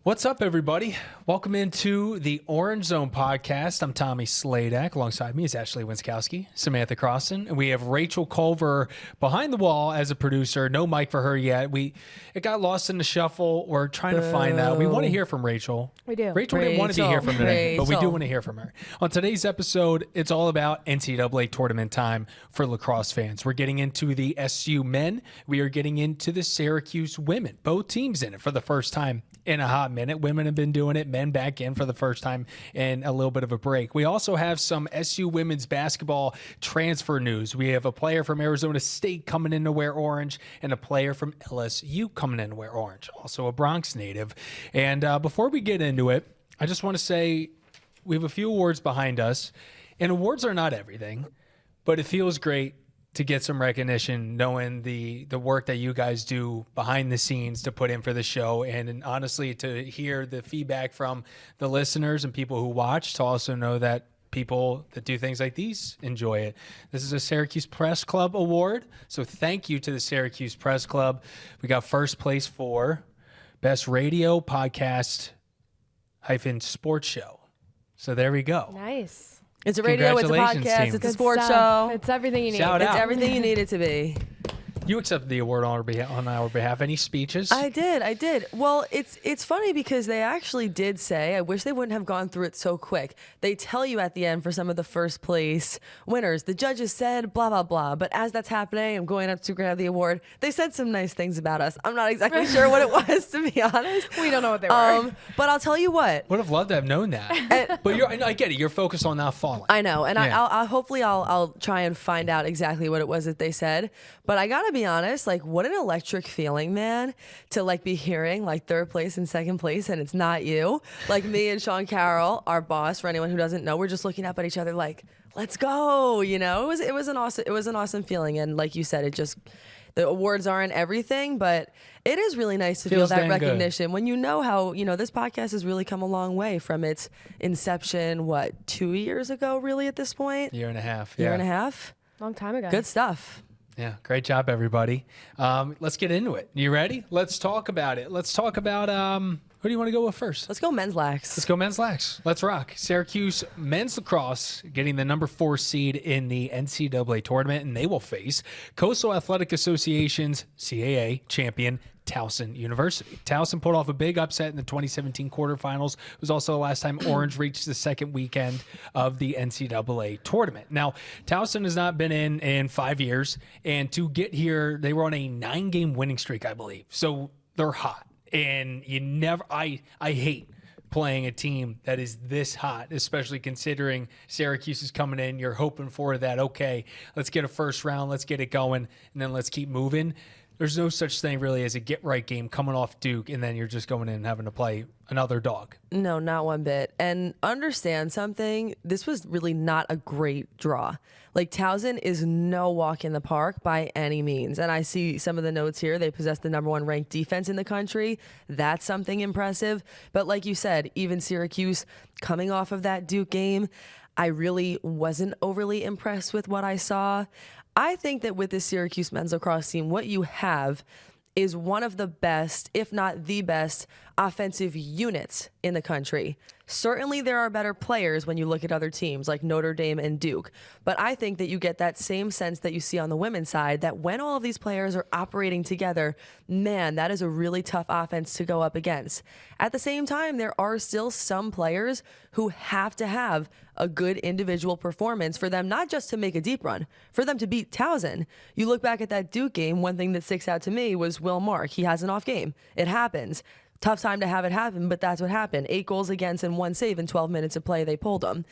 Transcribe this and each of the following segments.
What's up, everybody? Welcome into the Orange Zone podcast. I'm Tommy Sladek. Alongside me is Ashley Wenskoski, Samantha Croston, and we have Rachel Culver behind the wall as a producer. No mic for her yet. It got lost in the shuffle. We're trying to find out. We want to hear from Rachel. We do. Rachel didn't want to be here from today, but we do want to hear from her. On today's episode, it's all about NCAA tournament time for lacrosse fans. We're getting into the SU men. We are getting into the Syracuse women. Both teams in it for the first time in a hot minute. Women have been doing it, men back in for the first time in a little bit of a break. We also have some SU women's basketball transfer news. We have a player from Arizona State coming in to wear orange and a player from LSU coming in to wear orange, also a Bronx native. And before we get into it, I just want to say we have a few awards behind us, and awards are not everything, but it feels great to get some recognition, knowing the work that you guys do behind the scenes to put in for the show, and honestly to hear the feedback from the listeners and people who watch, to also know that people that do things like these enjoy it. This is a Syracuse Press Club award, so thank you to the Syracuse Press Club. We got first place for Best Radio Podcast - Sports Show. So there we go. Nice. It's a radio, it's a podcast, team. it's a sports show. It's everything you need. Shout out. It's everything you need it to be. You accepted the award on our behalf. Any speeches? I did. Well, it's funny because they actually did say, I wish they wouldn't have gone through it so quick. They tell you at the end for some of the first place winners, the judges said blah, blah, blah. But as that's happening, I'm going up to grab the award. They said some nice things about us. I'm not exactly sure what it was, to be honest. We don't know what they were. But I'll tell you what. Would have loved to have known that. But I get it. You're focused on not falling. I know. And Yeah. I'll hopefully I'll try and find out exactly what it was that they said. But I gotta be honest, like, what an electric feeling, man, to like be hearing like third place and second place and it's not you. Like me and Sean Carroll, our boss, for anyone who doesn't know, we're just looking up at each other like, let's go. You know, it was an awesome feeling. And like you said, the awards aren't everything, but it is really nice to feel that recognition when you know how, this podcast has really come a long way from its inception, 2 years ago, really, at this point? Year and a half. Year and a half? Long time ago. Good stuff. Yeah, great job, everybody. Let's get into it. You ready? Let's talk about it. Let's talk about who do you want to go with first? Let's go men's lax. Let's go men's lax. Let's rock. Syracuse men's lacrosse getting the number 4 seed in the NCAA tournament, and they will face Coastal Athletic Association's CAA champion, Towson University. Towson pulled off a big upset in the 2017 quarterfinals. It was also the last time Orange reached the second weekend of the NCAA tournament. Now, Towson has not been in 5 years, and to get here, they were on a 9-game winning streak, I believe. So they're hot, and I hate playing a team that is this hot, especially considering Syracuse is coming in. You're hoping for that, okay, let's get a first round, let's get it going, and then let's keep moving. There's no such thing really as a get-right game coming off Duke, and then you're just going in and having to play another dog. No, not one bit. And understand something, this was really not a great draw. Like, Towson is no walk in the park by any means. And I see some of the notes here. They possess the number 1 ranked defense in the country. That's something impressive. But like you said, even Syracuse coming off of that Duke game, I really wasn't overly impressed with what I saw. I think that with this Syracuse men's lacrosse team, what you have is one of the best, if not the best, offensive units in the country. Certainly there are better players when you look at other teams like Notre Dame and Duke, but I think that you get that same sense that you see on the women's side, that when all of these players are operating together, man, that is a really tough offense to go up against. At the same time, there are still some players who have to have a good individual performance for them not just to make a deep run, for them to beat Towson. You look back at that Duke game, one thing that sticks out to me was Will Mark. He has an off game. It happens. Tough time to have it happen, but that's what happened. 8 goals against and 1 save in 12 minutes of play. They pulled him.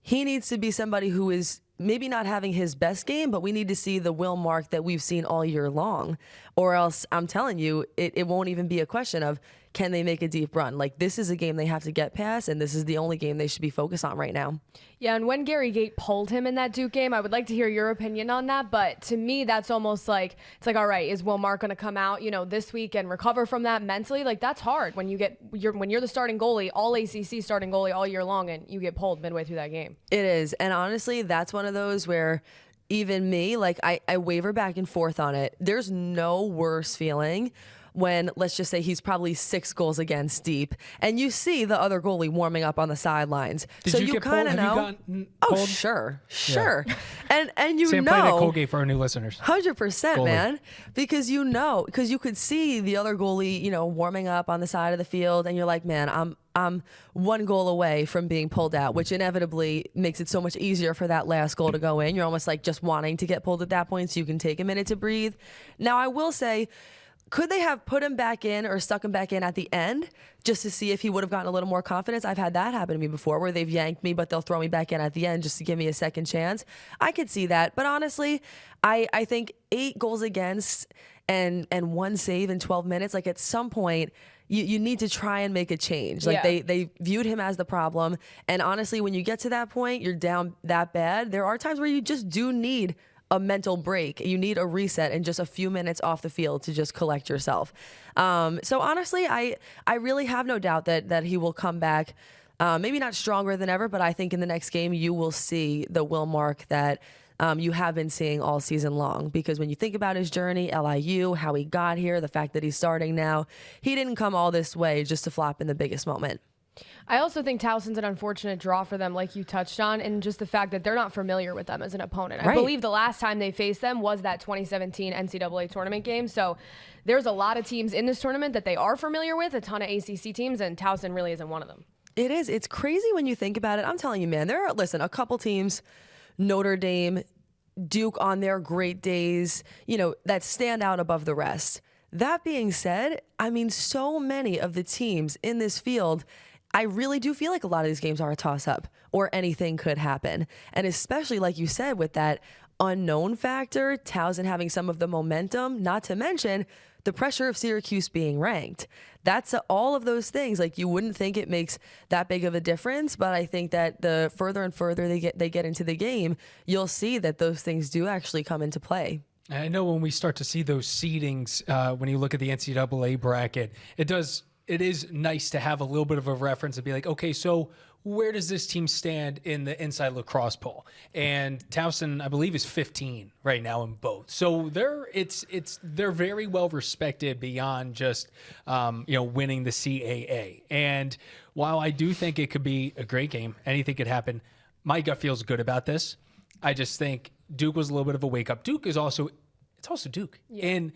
He needs to be somebody who is maybe not having his best game, but we need to see the Will Mark that we've seen all year long. Or else, I'm telling you, it won't even be a question of, can they make a deep run? Like, this is a game they have to get past, and this is the only game they should be focused on right now. Yeah, and when Gary Gate pulled him in that Duke game, I would like to hear your opinion on that. But to me, that's almost like, it's like, all right, is Will Mark going to come out, this week and recover from that mentally? Like, that's hard when you're the starting goalie, all ACC starting goalie all year long, and you get pulled midway through that game. It is, and honestly, that's one of those where even me, like, I waver back and forth on it. There's no worse feeling when, let's just say, he's probably 6 goals against deep, and you see the other goalie warming up on the sidelines. Did you you kind of know. Have you gotten Oh, pulled? sure. And Sam played at Colgate for our new listeners. 100%, man, because you could see the other goalie, warming up on the side of the field, and you're like, man, I'm 1 goal away from being pulled out, which inevitably makes it so much easier for that last goal to go in. You're almost like just wanting to get pulled at that point so you can take a minute to breathe. Now, I will say, could they have put him back in or stuck him back in at the end just to see if he would have gotten a little more confidence? I've had that happen to me before, where they've yanked me, but they'll throw me back in at the end just to give me a second chance. I could see that. But honestly, I think 8 goals against and 1 save in 12 minutes, like at some point, you need to try and make a change. Like they viewed him as the problem. And honestly, when you get to that point, you're down that bad. There are times where you just do need a mental break. You need a reset and just a few minutes off the field to just collect yourself. So honestly, I really have no doubt that he will come back, maybe not stronger than ever, but I think in the next game you will see the Will Mark that you have been seeing all season long. Because when you think about his journey, LIU, how he got here, the fact that he's starting now, he didn't come all this way just to flop in the biggest moment. I also think Towson's an unfortunate draw for them, like you touched on, and just the fact that they're not familiar with them as an opponent. Right. I believe the last time they faced them was that 2017 NCAA tournament game. So there's a lot of teams in this tournament that they are familiar with, a ton of ACC teams, and Towson really isn't one of them. It is. It's crazy when you think about it. I'm telling you, man, there are, a couple teams, Notre Dame, Duke on their great days, that stand out above the rest. That being said, I mean, so many of the teams in this field, I really do feel like a lot of these games are a toss-up or anything could happen. And especially, like you said, with that unknown factor, Towson having some of the momentum, not to mention the pressure of Syracuse being ranked. That's all of those things. Like, you wouldn't think it makes that big of a difference, but I think that the further and further they get into the game, you'll see that those things do actually come into play. I know when we start to see those seedings, when you look at the NCAA bracket, it is nice to have a little bit of a reference and be like, okay, so where does this team stand in the inside lacrosse poll? And Towson, I believe, is 15 right now in both. So they're very well respected beyond just winning the CAA. And while I do think it could be a great game, anything could happen, my gut feels good about this. I just think Duke was a little bit of a wake up. Duke is also Duke. Yeah. And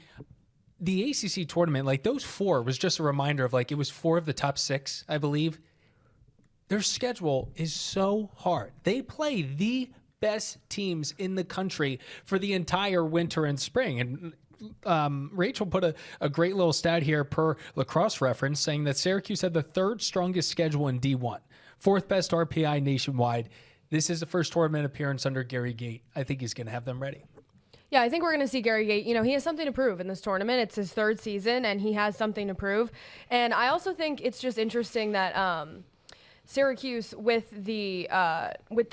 the ACC tournament, like those 4 was just a reminder of it was 4 of the top 6, I believe. Their schedule is so hard. They play the best teams in the country for the entire winter and spring. And Rachel put a great little stat here per Lacrosse Reference saying that Syracuse had the 3rd strongest schedule in D1, 4th best RPI nationwide. This is the first tournament appearance under Gary Gait. I think he's going to have them ready. Yeah, I think we're going to see Gary Gait. He has something to prove in this tournament. It's his 3rd season, and he has something to prove. And I also think it's just interesting that Syracuse with the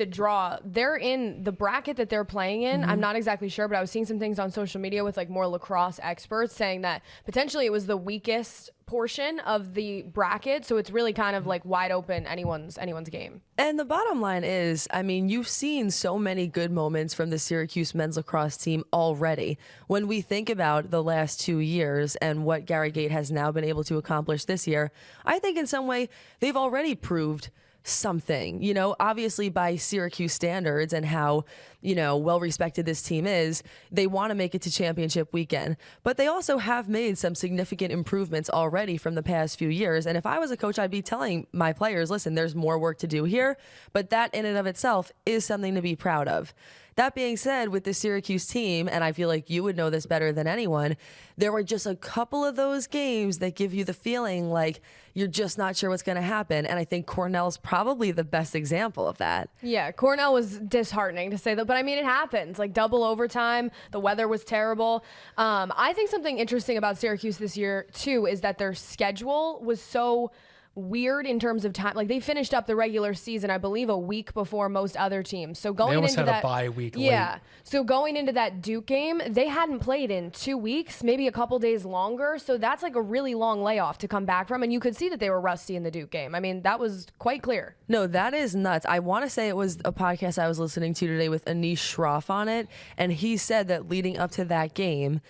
draw, they're in the bracket that they're playing in. I'm not exactly sure, but I was seeing some things on social media with more lacrosse experts saying that potentially it was the weakest portion of the bracket, so it's really kind of wide open anyone's game. And the bottom line is, I mean, you've seen so many good moments from the Syracuse men's lacrosse team already. When we think about the last 2 years and what Gary Gait has now been able to accomplish this year, I think in some way they've already proved something, obviously by Syracuse standards and how, well respected this team is. They want to make it to championship weekend, but they also have made some significant improvements already from the past few years. And if I was a coach, I'd be telling my players, listen, there's more work to do here, but that in and of itself is something to be proud of. That being said, with the Syracuse team, and I feel like you would know this better than anyone, there were just a couple of those games that give you the feeling like you're just not sure what's going to happen. And I think Cornell's probably the best example of that. Yeah, Cornell was disheartening to say that, but I mean, it happens. Double overtime, the weather was terrible. I think something interesting about Syracuse this year, too, is that their schedule was so weird in terms of time. They finished up the regular season, I believe, a week before most other teams. So going into that, a bye week. Yeah. Late. So going into that Duke game, they hadn't played in 2 weeks, maybe a couple days longer. So that's a really long layoff to come back from. And you could see that they were rusty in the Duke game. I mean, that was quite clear. No, that is nuts. I want to say it was a podcast I was listening to today with Anish Shroff on it, and he said that leading up to that game,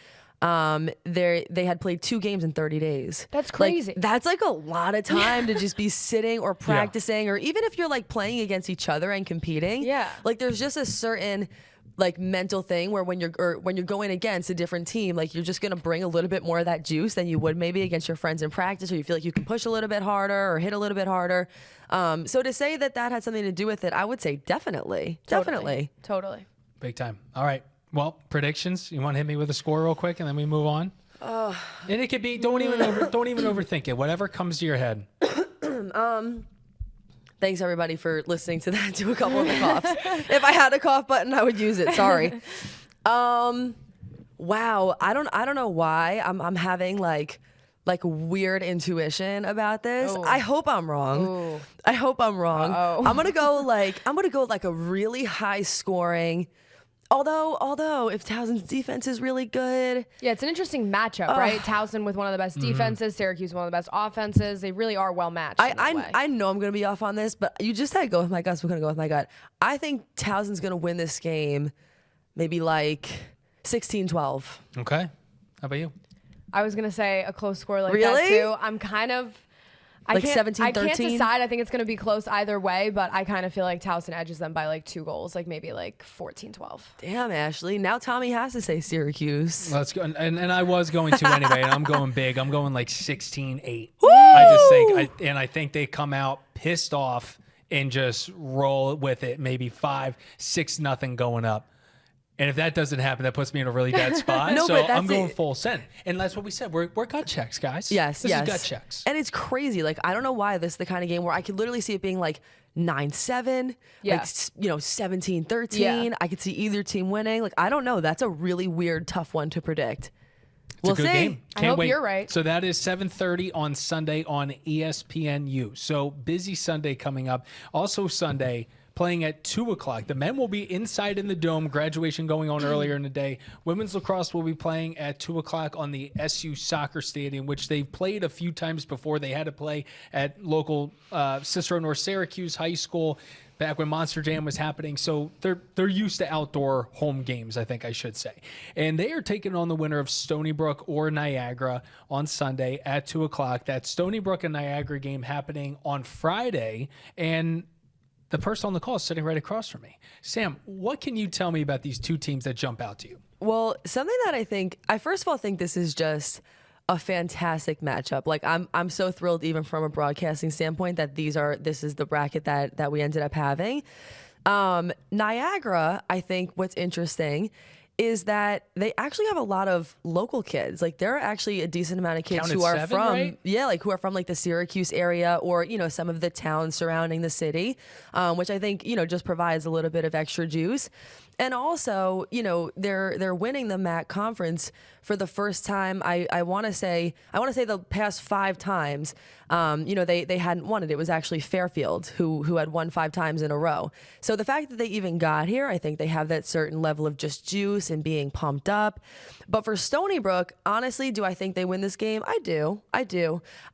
They had played 2 games in 30 days. That's crazy. Like, that's like a lot of time to just be sitting or practicing, or even if you're like playing against each other and competing. Yeah. Like there's just a certain like mental thing where when you're going against a different team, like you're just gonna bring a little bit more of that juice than you would maybe against your friends in practice, or you feel like you can push a little bit harder or hit a little bit harder. So to say that had something to do with it, I would say definitely. Totally. Big time. All right. Well, predictions. You want to hit me with a score real quick, and then we move on. And it could be don't even overthink it. Whatever comes to your head. Thanks everybody for listening to that. Do a couple of the coughs. If I had a cough button, I would use it. Sorry. Wow. I don't know why I'm having like weird intuition about this. Ooh. I hope I'm wrong. Ooh. I hope I'm wrong. Uh-oh. I'm gonna go like a really high scoring. Although if Towson's defense is really good. Yeah, it's an interesting matchup, right? Towson with one of the best defenses, Syracuse one of the best offenses. They really are well matched. I know I'm going to be off on this, but you just had to go with my gut, so we're going to go with my gut. I think Towson's going to win this game maybe like 16-12. Okay. How about you? I was going to say a close score like Really? that too. I'm kind of... Like I 17-13? can't decide. I think it's going to be close either way, but I kind of feel like Towson edges them by like 2 goals, like maybe like 14-12. Damn, Ashley. Now Tommy has to say Syracuse. Let's go. And I was going to anyway, and I'm going big. I'm going like 16-8. I think they come out pissed off and just roll with it. Maybe 5-6-0 going up. And if that doesn't happen, that puts me in a really bad spot. No, so but that's I'm going it. full send. And that's what we said. We're gut checks, guys. Yes, This yes. is gut checks. And it's crazy. Like, I don't know why this is the kind of game where I could literally see it being like 9-7, Yeah. like, 17-13. Yeah. I could see either team winning. Like, I don't know. That's a really weird, tough one to predict. It's a good game. I Can't hope wait. you're right. So that is 7:30 on Sunday on ESPNU. So busy Sunday coming up. Also Sunday, playing at 2 o'clock. The men will be inside in the Dome. Graduation going on earlier in the day. Women's lacrosse will be playing at 2 o'clock on the SU Soccer Stadium, which they've played a few times before. They had to play at local Cicero North Syracuse High School back when Monster Jam was happening. So they're used to outdoor home games, I think I should say. And they are taking on the winner of Stony Brook or Niagara on Sunday at 2 o'clock. That Stony Brook and Niagara game happening on Friday. And the person on the call is sitting right across from me. Sam, what can you tell me about these two teams that jump out to you? Well, something that I first of all think this is just a fantastic matchup. Like I'm so thrilled, even from a broadcasting standpoint, that this is the bracket that we ended up having. Niagara, I think what's interesting is that they actually have a lot of local kids. Like there are actually a decent amount of kids Counted who are 7, from right? who are from like the Syracuse area, or some of the towns surrounding the city, which I think just provides a little bit of extra juice. And also, they're winning the MAC conference for the first time. I want to say the past 5 times. They hadn't won it. It was actually Fairfield who had won 5 times in a row. So the fact that they even got here, I think they have that certain level of just juice and being pumped up. But for Stony Brook, honestly, do I think they win this game? I do.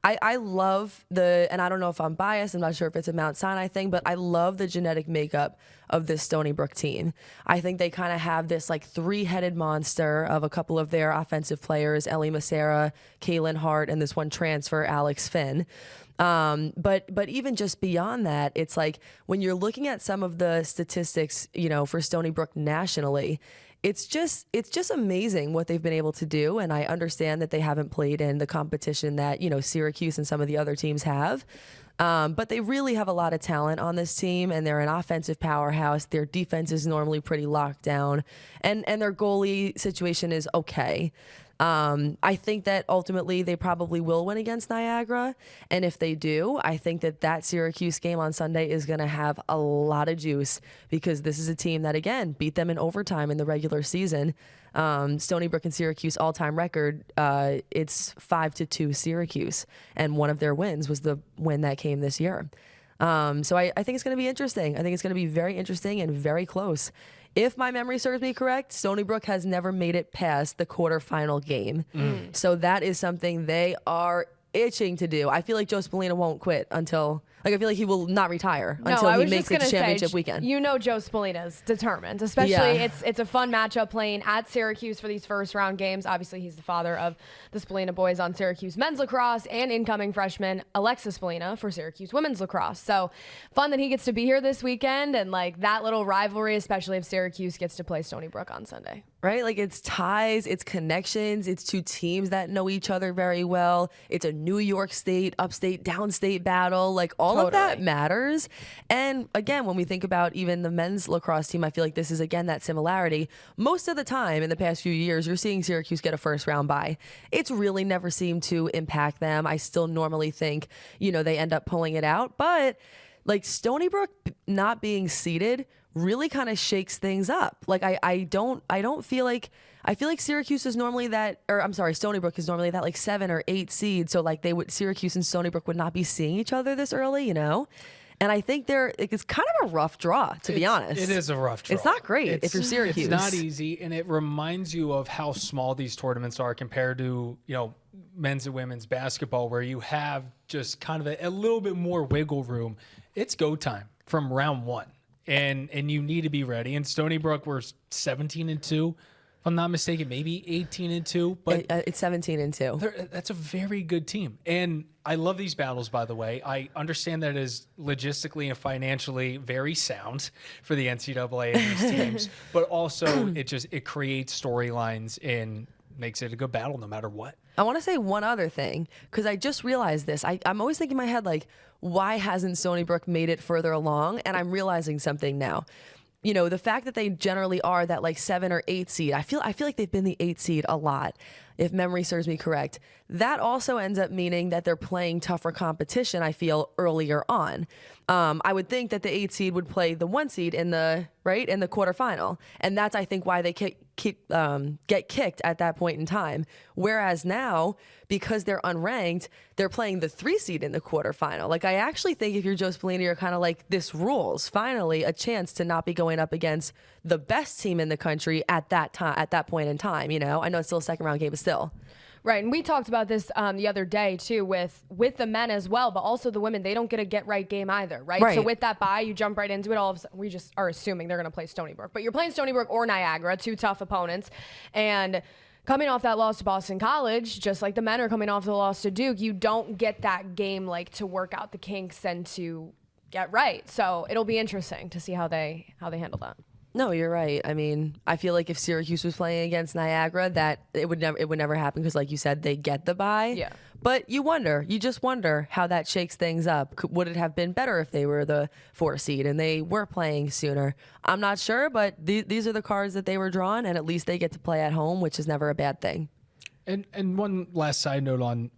I love and I don't know if I'm biased. I'm not sure if it's a Mount Sinai thing, but I love the genetic makeup of this Stony Brook team. I think they kind of have this like 3-headed monster of a couple of their offensive players, Ellie Massera, Kaylin Hart, and this one transfer, Alex Finn. But even just beyond that, it's like when you're looking at some of the statistics, for Stony Brook nationally, it's just amazing what they've been able to do. And I understand that they haven't played in the competition that, Syracuse and some of the other teams have. But they really have a lot of talent on this team, and they're an offensive powerhouse. Their defense is normally pretty locked down, and their goalie situation is okay. I think that ultimately they probably will win against Niagara. And if they do, I think that Syracuse game on Sunday is going to have a lot of juice, because this is a team that, again, beat them in overtime in the regular season. Stony Brook and Syracuse all-time record, it's 5-2 Syracuse. And one of their wins was the win that came this year. So I think it's going to be interesting. I think it's going to be very interesting and very close. If my memory serves me correct, Stony Brook has never made it past the quarterfinal game. So that is something they are itching to do. I feel like Joe Spallina won't quit until, like, I feel like he will not retire until I he was makes just it to gonna championship say, weekend. You know Joe Spallina's determined, especially Yeah. it's a fun matchup playing at Syracuse for these first round games. Obviously, he's the father of the Spallina boys on Syracuse men's lacrosse and incoming freshman Alexis Spallina for Syracuse women's lacrosse. So fun that he gets to be here this weekend, and like that little rivalry, especially if Syracuse gets to play Stony Brook on Sunday. Right? Like, it's ties, it's connections, it's two teams that know each other very well. It's a New York State, upstate, downstate battle. Like, all of that matters. And again, when we think about even the men's lacrosse team, I feel like this is, again, that similarity. Most of the time in the past few years, you're seeing Syracuse get a first round bye. It's really never seemed to impact them. I still normally think, they end up pulling it out. But like, Stony Brook not being seeded really kind of shakes things up. Like, I don't feel like, I feel like Syracuse is normally Stony Brook is normally that like 7 or 8 seed. So like Syracuse and Stony Brook would not be seeing each other this early, And I think it's kind of a rough draw, to be honest. It is a rough draw. It's not great if you're Syracuse. It's not easy, and it reminds you of how small these tournaments are compared to, men's and women's basketball, where you have just kind of a little bit more wiggle room. It's go time from round one. And you need to be ready. And Stony Brook were 17-2, if I'm not mistaken, maybe 18-2. But it's 17-2. That's a very good team. And I love these battles, by the way. I understand that it is logistically and financially very sound for the NCAA and these teams. But also, it creates storylines and makes it a good battle no matter what. I want to say one other thing, because I just realized this. I'm always thinking in my head, like, why hasn't Stony Brook made it further along? And I'm realizing something now. The fact that they generally are that like 7 or 8 seed, I feel like they've been the 8 seed a lot, if memory serves me correct. That also ends up meaning that they're playing tougher competition, I feel, earlier on. I would think that the 8 seed would play the 1 seed in the quarterfinal. And that's, I think, why they get kicked at that point in time. Whereas now, because they're unranked, they're playing the 3 seed in the quarterfinal. Like, I actually think if you're Joe Spallina, you're kind of like, this rules. Finally, a chance to not be going up against the best team in the country at that point in time. I know it's still a second round game, but still. Right, and we talked about this the other day too with the men as well, but also the women. They don't get a get right game either, right? So with that bye, you jump right into it. All of a sudden, we just are assuming they're going to play Stony Brook, but you're playing Stony Brook or Niagara, 2 tough opponents, and coming off that loss to Boston College, just like the men are coming off the loss to Duke, you don't get that game like to work out the kinks and to get right. So it'll be interesting to see how they handle that. No, you're right. I mean, I feel like if Syracuse was playing against Niagara, that it would never happen because, like you said, they get the bye. Yeah. But you just wonder how that shakes things up. Would it have been better if they were the 4 seed and they were playing sooner? I'm not sure, but these are the cards that they were drawn, and at least they get to play at home, which is never a bad thing. And one last side note on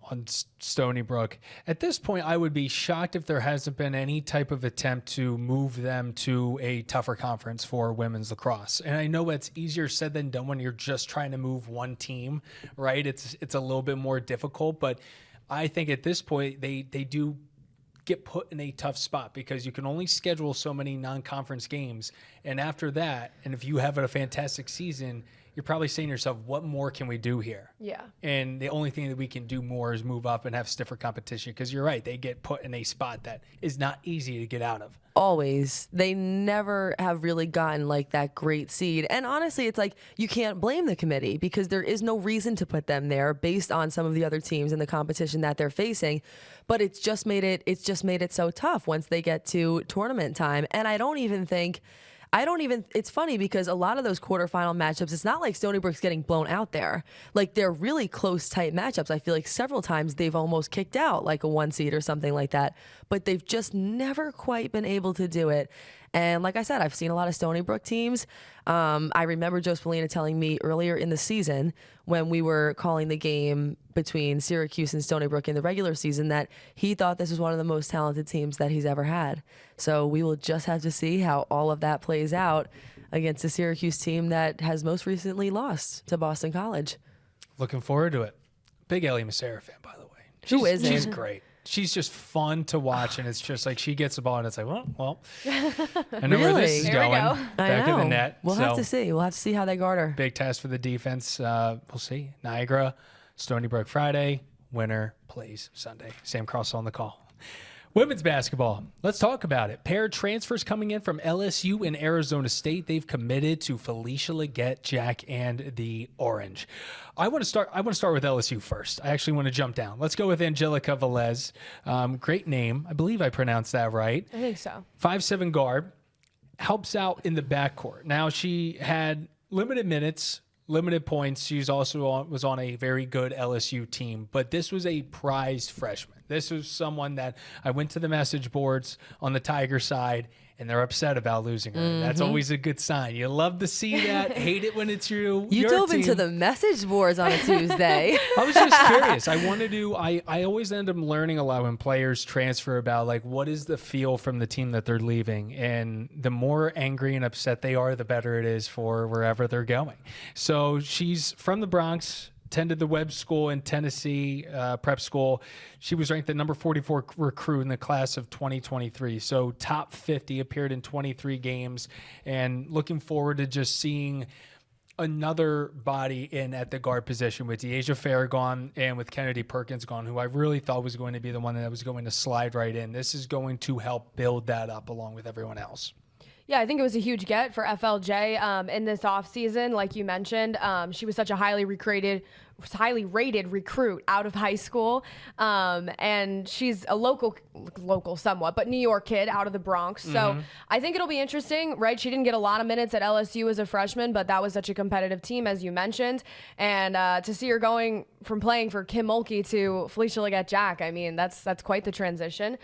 Stony Brook. At this point, I would be shocked if there hasn't been any type of attempt to move them to a tougher conference for women's lacrosse. And I know it's easier said than done when you're just trying to move one team, right? It's a little bit more difficult, but I think at this point they do get put in a tough spot because you can only schedule so many non-conference games. And after that, and if you have a fantastic season, you're probably saying to yourself, what more can we do here? Yeah. And the only thing that we can do more is move up and have stiffer competition, because you're right, they get put in a spot that is not easy to get out of. Always. They never have really gotten like that great seed. And honestly, it's like you can't blame the committee because there is no reason to put them there based on some of the other teams and the competition that they're facing. But it's just made it so tough once they get to tournament time. And it's funny because a lot of those quarterfinal matchups, it's not like Stony Brook's getting blown out there. Like, they're really close, tight matchups. I feel like several times they've almost kicked out like a 1 seed or something like that, but they've just never quite been able to do it. And like I said, I've seen a lot of Stony Brook teams. I remember Joe Spallina telling me earlier in the season when we were calling the game between Syracuse and Stony Brook in the regular season that he thought this was one of the most talented teams that he's ever had. So we will just have to see how all of that plays out against a Syracuse team that has most recently lost to Boston College. Looking forward to it. Big Ellie Massera fan, by the way. Who isn't? She's great. She's just fun to watch, and it's just like she gets the ball, and it's like, well, I know where this is Here we going. go. Back of the net. We'll have to see. We'll have to see how they guard her. Big task for the defense. We'll see. Niagara, Stony Brook Friday, winner plays Sunday. Sam Croston on the call. Women's basketball. Let's talk about it. Pair of transfers coming in from LSU and Arizona State. They've committed to Felicia Leggett, Jack, and the Orange. I want to start with LSU first. I actually want to jump down. Let's go with Angelica Velez. Great name. I believe I pronounced that right. I think so. 5'7" guard. Helps out in the backcourt. Now, she had limited minutes, limited points. She's also was on a very good LSU team, but this was a prized freshman. This was someone that I went to the message boards on the Tiger side, and they're upset about losing her. Mm-hmm. That's always a good sign. You love to see that. Hate it when it's your dove team. Into the message boards on a Tuesday. I was just curious. I always end up learning a lot when players transfer about, like, what is the feel from the team that they're leaving. And the more angry and upset they are, the better it is for wherever they're going. So she's from the Bronx, attended the Webb School in Tennessee, prep school. She was ranked the number 44 recruit in the class of 2023. So top 50, appeared in 23 games, and looking forward to just seeing another body in at the guard position with Deasia Fair gone and with Kennedy Perkins gone, who I really thought was going to be the one that was going to slide right in. This is going to help build that up along with everyone else. Yeah, I think it was a huge get for FLJ in this offseason. Like you mentioned, she was such a highly rated recruit out of high school. And she's a local somewhat, but New York kid out of the Bronx. So I think it'll be interesting, right? She didn't get a lot of minutes at LSU as a freshman, but that was such a competitive team, as you mentioned. And to see her going from playing for Kim Mulkey to Felicia Leggett Jack, I mean, that's quite the transition.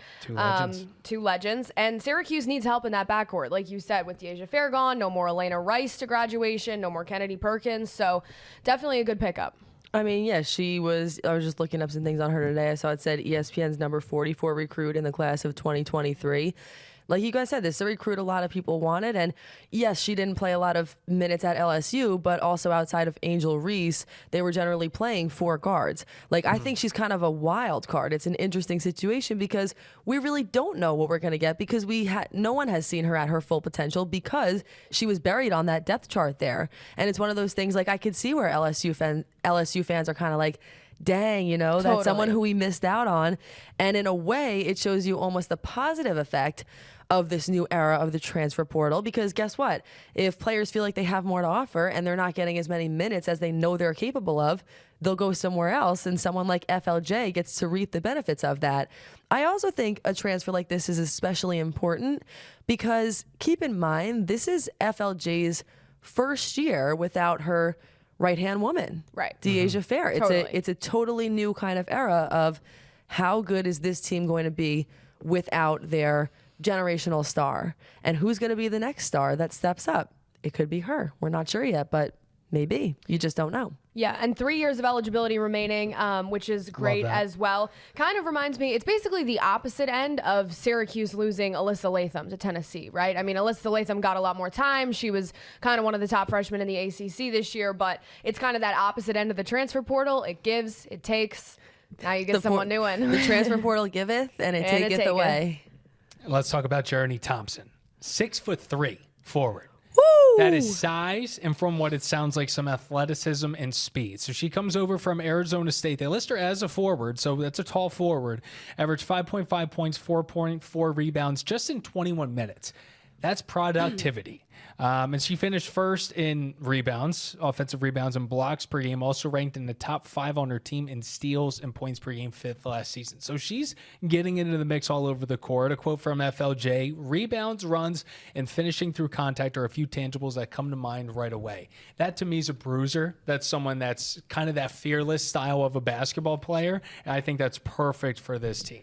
Two legends. And Syracuse needs help in that backcourt. Like you said, with Deasia Fair gone, no more Elena Rice to graduation, no more Kennedy Perkins. So definitely a good pickup. I mean, yeah, I was just looking up some things on her today. I saw it said ESPN's number 44 recruit in the class of 2023. Like you guys said, this is a recruit a lot of people wanted. And yes, she didn't play a lot of minutes at LSU, but also outside of Angel Reese, they were generally playing four guards. Like, I think she's kind of a wild card. It's an interesting situation because we really don't know what we're going to get because no one has seen her at her full potential because she was buried on that depth chart there. And it's one of those things, like, I could see where LSU fans are kind of like, dang, that's someone who we missed out on. And in a way, it shows you almost the positive effect of this new era of the transfer portal, because guess what? If players feel like they have more to offer and they're not getting as many minutes as they know they're capable of, they'll go somewhere else, and someone like FLJ gets to reap the benefits of that. I also think a transfer like this is especially important because keep in mind, this is FLJ's first year without her right-hand woman, right? Deasia Fair. It's a totally new kind of era of how good is this team going to be without their generational star, and who's going to be the next star that steps up. It could be her. We're not sure yet, but maybe. You just don't know. Yeah, and 3 years of eligibility remaining, which is great as well. Kind of reminds me, it's basically the opposite end of Syracuse losing Alyssa Latham to Tennessee, right? I mean, Alyssa Latham got a lot more time. She was kind of one of the top freshmen in the ACC this year, but it's kind of that opposite end of the transfer portal. It gives, it takes. Now you get someone new in. The transfer portal giveth, and it taketh away. Let's talk about Jeremy Thompson. 6'3" forward. Woo! That is size, and from what it sounds like, some athleticism and speed. So she comes over from Arizona State. They list her as a forward, so that's a tall forward. Averaged 5.5 points, 4.4 rebounds just in 21 minutes. That's productivity. And she finished first in rebounds, offensive rebounds and blocks per game, also ranked in the top 5 on her team in steals and points per game, 5th last season. So she's getting into the mix all over the court. A quote from FLJ, rebounds, runs, and finishing through contact are a few tangibles that come to mind right away. That to me is a bruiser. That's someone that's kind of that fearless style of a basketball player. And I think that's perfect for this team.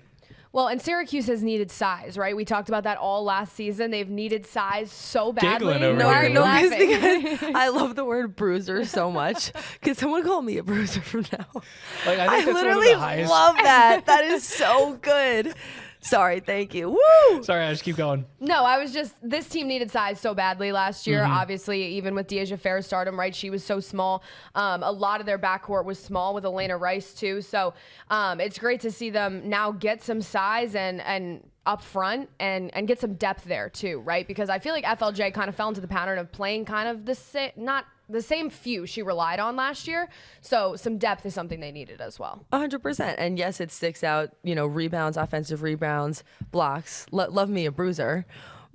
Well, and Syracuse has needed size, right? We talked about that all last season. They've needed size so badly. No, because I love the word bruiser so much. Could someone call me a bruiser from now? Like, I think literally love that. That is so good. Sorry, thank you. Woo! Sorry, I just keep going. No, this team needed size so badly last year. Obviously, even with Deasia Fair's stardom, right? She was so small. A lot of their backcourt was small with Elena Rice too. So it's great to see them now get some size and up front and get some depth there too, right? Because I feel like FLJ kind of fell into the pattern of playing kind of the not the same few she relied on last year. So some depth is something they needed as well. 100%. And yes, it sticks out, rebounds, offensive rebounds, blocks. Love me a bruiser.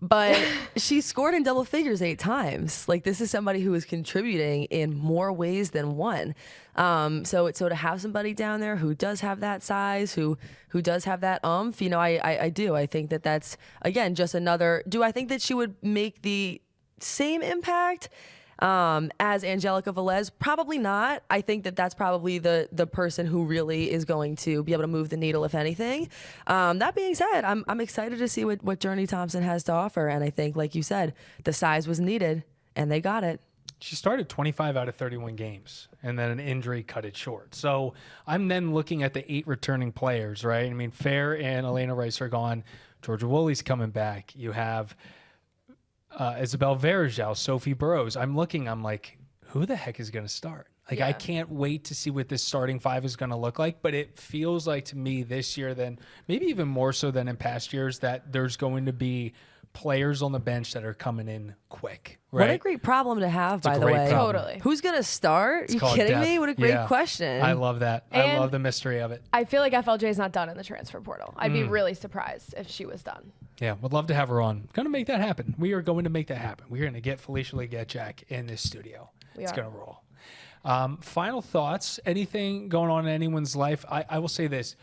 But she scored in double figures 8 times. Like, this is somebody who is contributing in more ways than one. So to have somebody down there who does have that size, who does have that I do. I think that's, again, just another. Do I think that she would make the same impact as Angelica Velez? Probably not. I think that's probably the person who really is going to be able to move the needle, if anything. That being said, I'm excited to see what Journey Thompson has to offer. And I think, like you said, the size was needed, and they got it. She started 25 out of 31 games, and then an injury cut it short. So I'm then looking at the 8 returning players, right? I mean, Fair and Elena Rice are gone. Georgia Woolley's coming back. You have Isabel Verajal, Sophie Burrows. I'm like, who the heck is going to start? Like, Yeah. I can't wait to see what this starting 5 is going to look like. But it feels like to me this year, then maybe even more so than in past years, that there's going to be players on the bench that are coming in quick. Right? What a great problem to have, by the great way. problem. Totally. Who's going to start? You called kidding depth. me? What a great Yeah. question. I love that. I And- love the mystery of it. I feel like FLJ is not done in the transfer portal. I'd be really surprised if she was done. Yeah, would love to have her on. Going to make that happen. We are going to make that happen. We're going to get Felicia Legette in this studio. It's are. going to roll. Final thoughts. Anything going on in anyone's life? I will say this.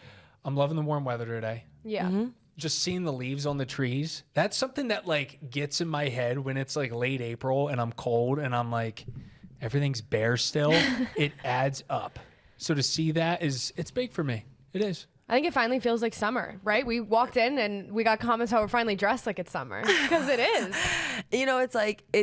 I'm loving the warm weather today. Yeah. Just seeing the leaves on the trees. That's something that like gets in my head when it's like late April and I'm cold and I'm like, everything's bare still. It adds up. So to see that it's big for me. It is. I think it finally feels like summer, right? We walked in and we got comments how we're finally dressed like it's summer, because it is. It's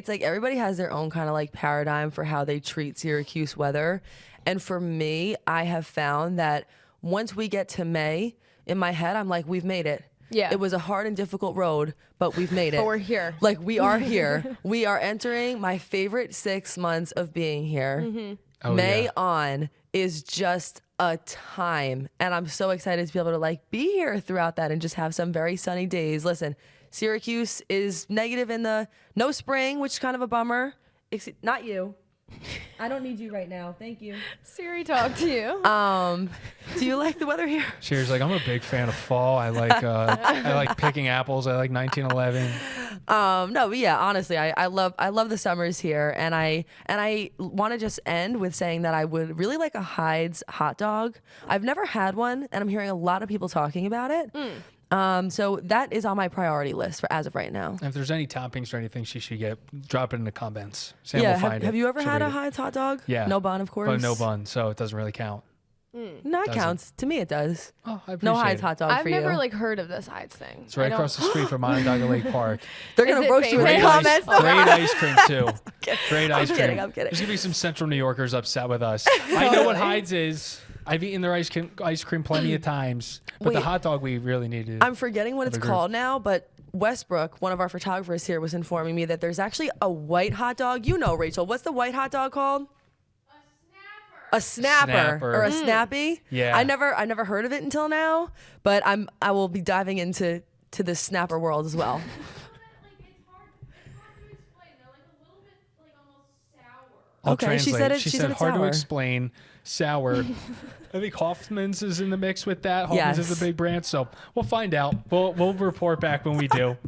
like everybody has their own kind of like paradigm for how they treat Syracuse weather. And for me, I have found that once we get to May, in my head, I'm like, we've made it. Yeah. It was a hard and difficult road, but we've made it. But we're here. Like, we are here. We are entering my favorite 6 months of being here. Mm-hmm. Oh, May yeah. on is just a time. And I'm so excited to be able to like be here throughout that and just have some very sunny days. Listen, Syracuse is negative in the no spring, which is kind of a bummer. Not you. I don't need you right now. Thank you. Siri, talk to you. Do you like the weather here? Cheers. Like, I'm a big fan of fall. I like picking apples. I like 1911. No, but yeah, honestly, I love the summers here, and I want to just end with saying that I would really like a Hyde's hot dog. I've never had one, and I'm hearing a lot of people talking about it. So that is on my priority list as of right now. If there's any toppings or anything she should get, drop it in the comments. Sam Yeah, will find it. have you ever She'll had read a it. Hyde's hot dog? Yeah. No bun, of course. But no bun, so it doesn't really count. No, it Doesn't. counts. To me, it does. Oh, I appreciate No Hyde's it. hot dog I've for never you. like heard of this Heights thing. It's right across the street from Onondaga Lake Park. They're Is gonna it roast you in the famous? comments. Great ice cream too. Great ice cream. I'm kidding. There's gonna be some Central New Yorkers upset with us. I know what Hyde's is. I've eaten their ice cream plenty of times, but the Wait. hot dog we really needed. I'm forgetting what it's Have a called now, but Westbrook, one of our photographers here, was informing me that there's actually a white hot dog. You know, Rachel, what's the white hot dog called? A snapper. Snapper. Or a snappy. Yeah. I never heard of it until now, but I will be diving into the snapper world as well. I'll Okay, she translate. said it- She she said said it's hard to sour. explain, sour. I think Hoffman's is in the mix with that. Hoffman's is Yes. the big brand, so we'll find out. We'll report back when we do.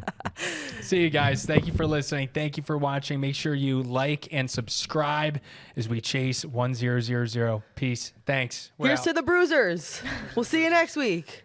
See you guys. Thank you for listening. Thank you for watching. Make sure you like and subscribe as we chase 1000. Peace. Thanks. We're Here's out. to the bruisers. We'll see you next week.